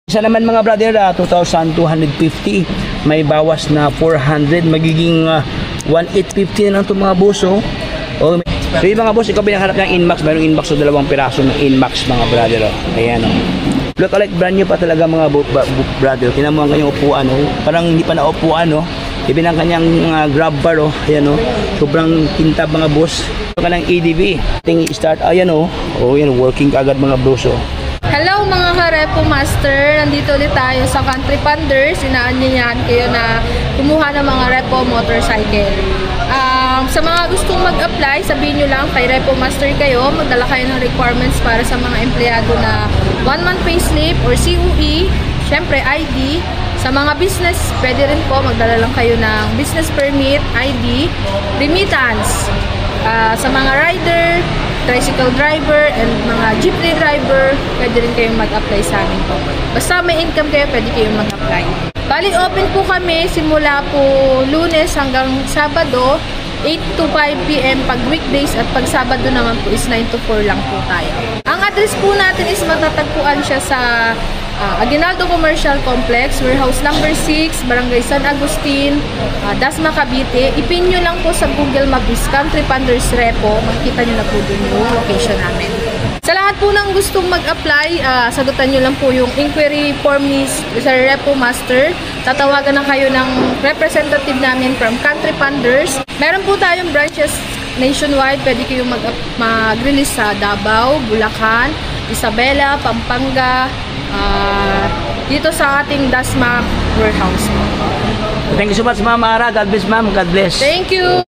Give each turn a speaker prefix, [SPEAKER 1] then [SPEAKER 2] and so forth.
[SPEAKER 1] Isa naman mga brother, 2,250. May bawas na 400. Magiging 1,850 na lang itong mga boss. Oh. So yung mga boss, ikaw pinakaharap ng Inmax. Mayroong Inmax o dalawang piraso ng Inmax mga brother. Oh. Ayan o. Look alike brand new pa talaga mga brother. Tingnan mo ang kanyang upuan. Oh. Parang hindi pa naupuan. Oh. Ibin ang kanyang grab bar. Oh. Ayan o. Sobrang kintab mga boss. Ito ka ng ADB. Ting start. Ayan o. Oh, yan. Working kagad mga boss. Oh.
[SPEAKER 2] Hello mga ka-Repo Master! Nandito ulit tayo sa Country Panders. Inaanyayahan kayo na kumuha ng mga Repo motorcycle. Sa mga gustong mag-apply, sabihin nyo lang kay Repo Master kayo. Magdala kayo ng requirements para sa mga empleyado na 1-month payslip or COE. Syempre ID. Sa mga business, pwede rin po magdala lang kayo ng business permit, ID, remittance. Sa mga rider, tricycle driver, and mga jeepney driver, pwede rin kayong mag-apply sa amin po. Basta may income kayo, pwede kayong mag-apply. Bali, open po kami simula po Lunes hanggang Sabado, 8 to 5 p.m. pag weekdays, at pag Sabado naman po is 9 to 4 lang po tayo. Ang address po natin is matatagpuan siya sa Aguinaldo Commercial Complex, warehouse number 6, Barangay San Agustin, Dasma, Cavite. Ipin nyo lang po sa Google Map is Country Panders Repo. Makikita nyo na po dun yung location namin. Sa lahat po ng gustong mag-apply, sagutan nyo lang po yung inquiry form ni Sir Repo Master. Tatawagan na kayo ng representative namin from Country Panders. Meron po tayong branches nationwide. Pwede kayong mag-release sa Davao, Bulacan, Isabela, Pampanga, dito sa ating Dasma warehouse.
[SPEAKER 1] Thank you so much, Ma'am Ara. God bless, ma'am. God bless.
[SPEAKER 2] Thank you.